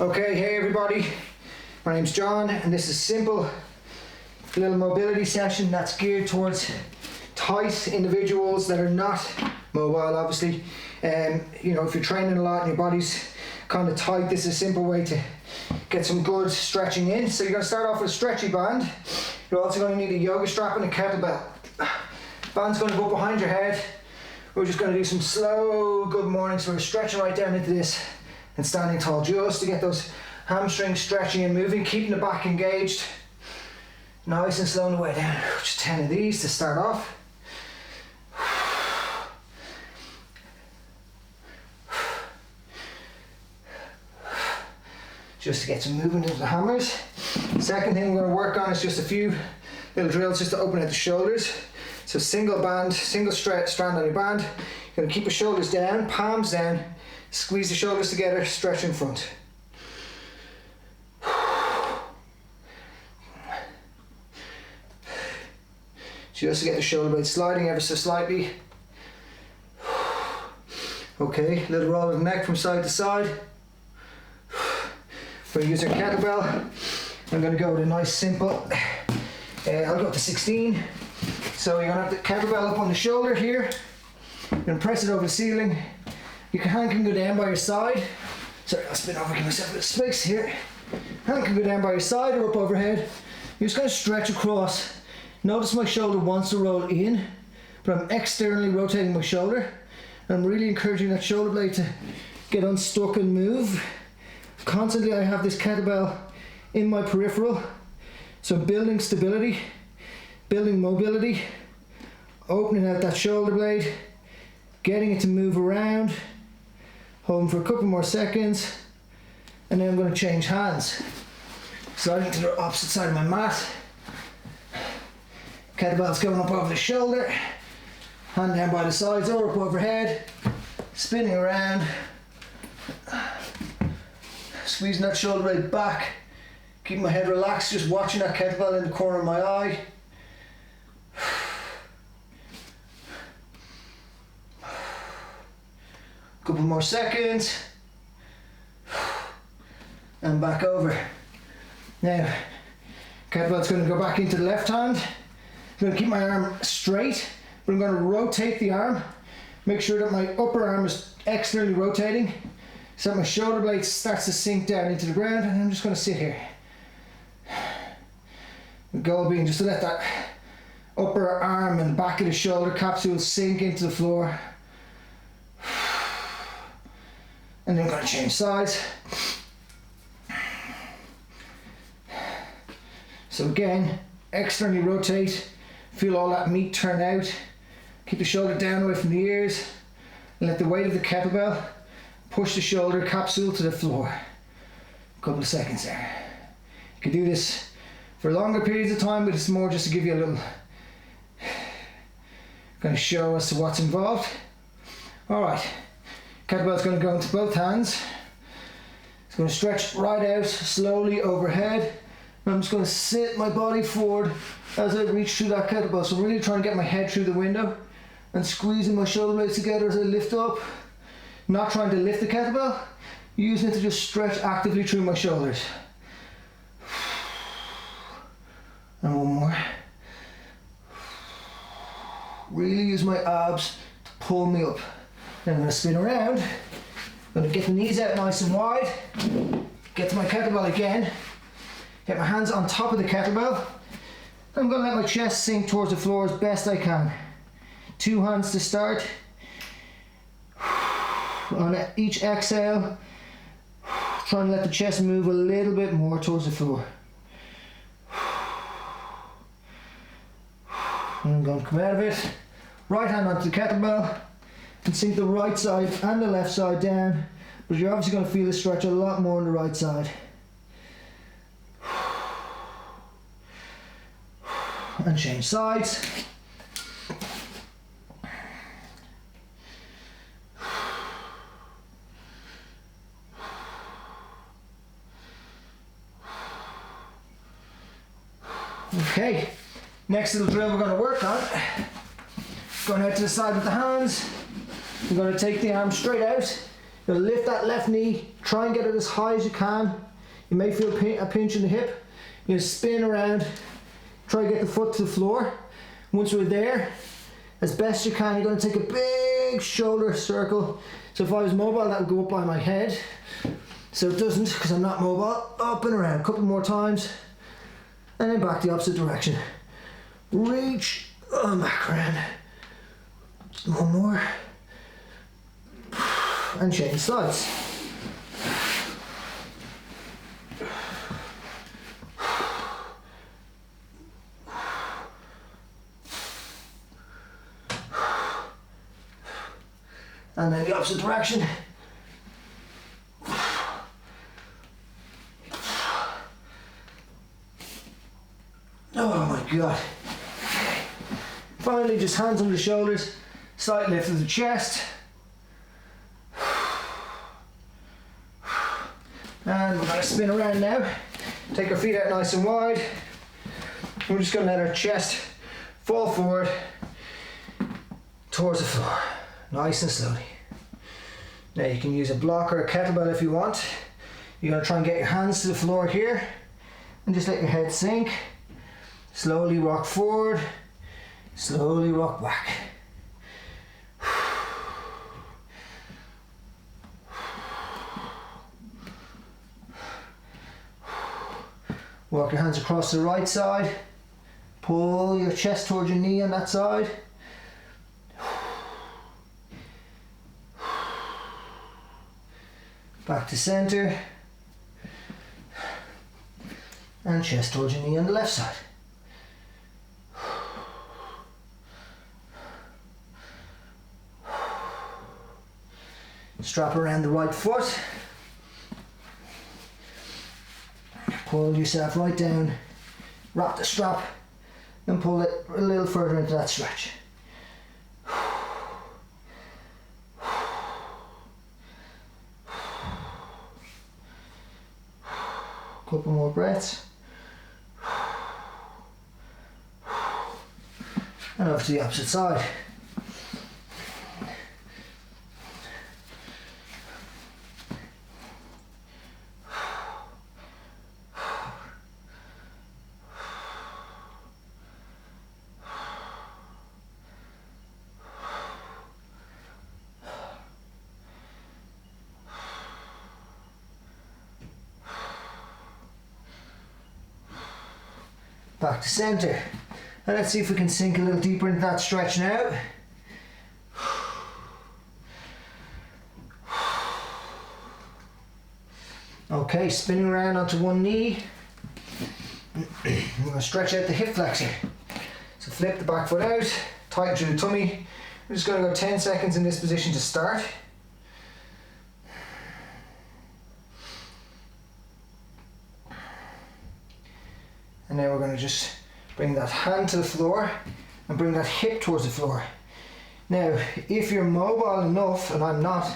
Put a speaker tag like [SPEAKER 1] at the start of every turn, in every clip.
[SPEAKER 1] Okay, hey everybody, my name's John and this is simple little mobility session that's geared towards tight individuals that are not mobile, obviously. You know, if you're training a lot and your body's kind of tight, this is a simple way to get some good stretching in. So you're going to start off with a stretchy band. You're also going to need a yoga strap and a kettlebell. Band's going to go behind your head. We're just going to do some slow good morning, so we're stretching right down into this and standing tall just to get those hamstrings stretching and moving, keeping the back engaged. Nice and slow on the way down. Just 10 of these to start off. Just to get some movement into the hammers. Second thing we're going to work on is just a few little drills just to open out the shoulders. So single band, single strand on your band. You're going to keep your shoulders down, palms down, squeeze the shoulders together, stretch in front. Just to get the shoulder blade sliding ever so slightly. Okay, little roll of the neck from side to side. We're using our kettlebell. I'm going to go with a nice simple, I'll go up to 16. So you're going to have the kettlebell up on the shoulder here. You're going to press it over the ceiling. Your hand can go down by your side. Sorry, I'll spin over, give myself a bit of space here. Hand can go down by your side or up overhead. You're just going to stretch across. Notice my shoulder wants to roll in, but I'm externally rotating my shoulder. I'm really encouraging that shoulder blade to get unstuck and move. Constantly I have this kettlebell in my peripheral. So building stability, building mobility, opening out that shoulder blade, getting it to move around, holding for a couple more seconds, and then I'm going to change hands. Sliding to the opposite side of my mat. Kettlebell's going up over the shoulder, hand down by the sides or up overhead, spinning around, squeezing that shoulder blade back, keeping my head relaxed, just watching that kettlebell in the corner of my eye. Couple more seconds, and back over. Now, kettlebell's going to go back into the left hand. I'm going to keep my arm straight, but I'm going to rotate the arm. Make sure that my upper arm is externally rotating, so that my shoulder blade starts to sink down into the ground, and I'm just going to sit here. The goal being just to let that upper arm and back of the shoulder capsule sink into the floor. And then I'm going to change sides. So again, externally rotate, feel all that meat turn out. Keep the shoulder down away from the ears, and let the weight of the kettlebell push the shoulder capsule to the floor. A couple of seconds there. You can do this for longer periods of time, but it's more just to give you a little kind of show as to what's involved. Alright, kettlebell's going to go into both hands. It's going to stretch right out slowly overhead. And I'm just going to sit my body forward as I reach through that kettlebell. So I'm really trying to get my head through the window and squeezing my shoulder blades together as I lift up. Not trying to lift the kettlebell, using it to just stretch actively through my shoulders. And one more. Really use my abs to pull me up. Then I'm going to spin around. I'm going to get the knees out nice and wide. Get to my kettlebell again. Get my hands on top of the kettlebell. I'm going to let my chest sink towards the floor as best I can. 2 hands to start. On each exhale, try and let the chest move a little bit more towards the floor. And I'm going to come out of it. Right hand onto the kettlebell and sink the right side and the left side down. But you're obviously going to feel the stretch a lot more on the right side. And change sides. Okay, next little drill we're going to work on. Going out to the side with the hands. We're going to take the arm straight out. You're gonna lift that left knee, try and get it as high as you can. You may feel a pinch in the hip. You're gonna spin around, try to get the foot to the floor. Once we're there, as best you can, you're gonna take a big shoulder circle. So if I was mobile, that would go up by my head. So it doesn't, because I'm not mobile. Up and around, a couple more times. And then back the opposite direction. Reach, back around. One more. And change sides. And then the opposite direction. Oh my God. Finally, just hands on the shoulders, slight lift of the chest. And we're going to spin around now. Take our feet out nice and wide. We're just going to let our chest fall forward towards the floor, nice and slowly. Now you can use a block or a kettlebell if you want. You're going to try and get your hands to the floor here and just let your head sink. Slowly rock forward, slowly rock back. Walk your hands across the right side. Pull your chest towards your knee on that side. Back to center. And chest towards your knee on the left side. Strap around the right foot. Pull yourself right down. Wrap the strap and pull it a little further into that stretch. Couple more breaths. And over to the opposite side. Back to center. And let's see if we can sink a little deeper into that stretch now. Okay, spinning around onto one knee. We're going to stretch out the hip flexor. So flip the back foot out, tighten through the tummy. We're just going to go 10 seconds in this position to start. And now we're going to just bring that hand to the floor and bring that hip towards the floor. Now, if you're mobile enough, and I'm not,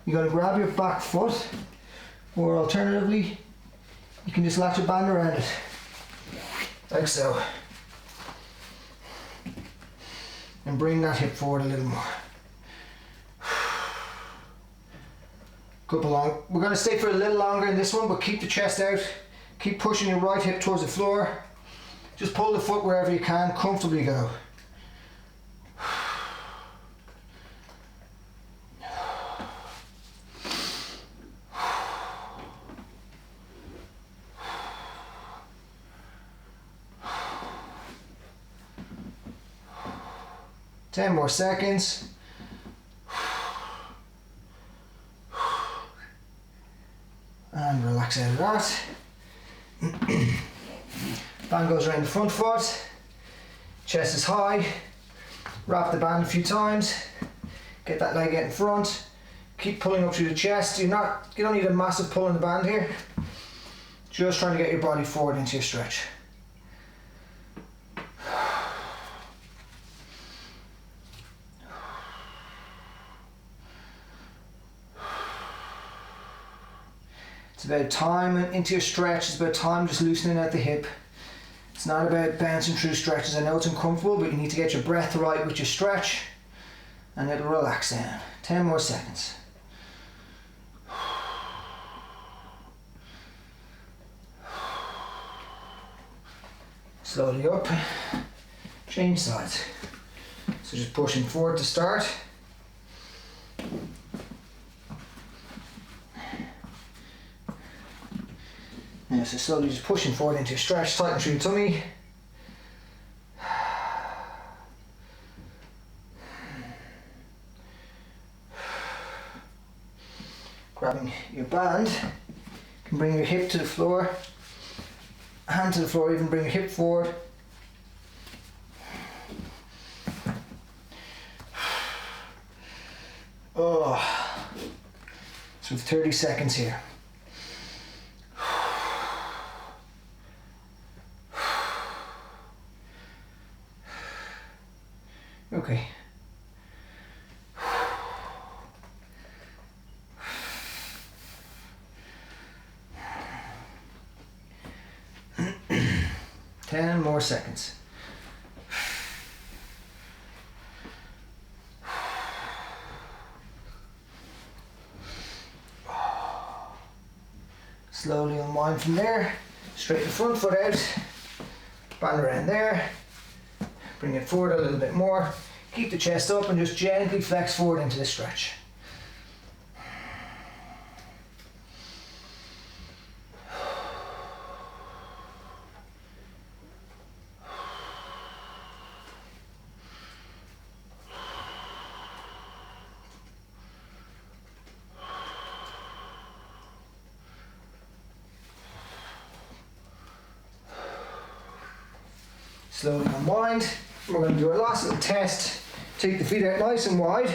[SPEAKER 1] you're going to grab your back foot, or alternatively, you can just latch a band around it, like so. And bring that hip forward a little more. Couple long. We're going to stay for a little longer in this one, but keep the chest out. Keep pushing your right hip towards the floor. Just pull the foot wherever you can, comfortably go. Ten more seconds. And relax out of that. Band goes around the front foot, chest is high, wrap the band a few times, get that leg out in front, keep pulling up through the chest. You don't need a massive pull in the band here, just trying to get your body forward into your stretch. It's about time into your stretch, it's about time just loosening out the hip. It's not about bouncing through stretches. I know it's uncomfortable, but you need to get your breath right with your stretch and it'll relax down. 10 more seconds. Slowly up, change sides. So just pushing forward to start. Now, so slowly just pushing forward into your stretch, tighten through your tummy. Grabbing your band, you can bring your hip to the floor, hand to the floor, even bring your hip forward. Oh, so 30 seconds here. Okay. Ten more seconds. Slowly unwind from there. Straighten the front foot out. Band around there. Bring it forward a little bit more. Keep the chest up and just gently flex forward into the stretch. Slowly unwind. We're going to do our last little test. Take the feet out nice and wide.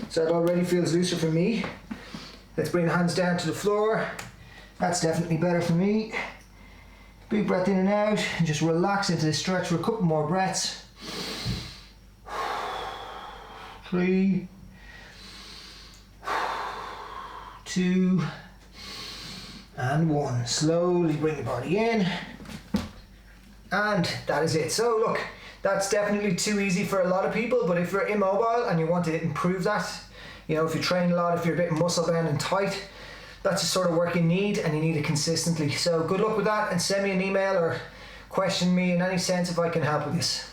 [SPEAKER 1] So that already feels looser for me. Let's bring the hands down to the floor. That's definitely better for me. Big breath in and out. And just relax into the stretch for a couple more breaths. 3, 2, and 1. Slowly bring the body in. And that is it. So look, that's definitely too easy for a lot of people, but if you're immobile and you want to improve that, you know, if you train a lot, if you're a bit muscle bound and tight, that's the sort of work you need, and you need it consistently. So good luck with that, and send me an email or question me in any sense if I can help with this.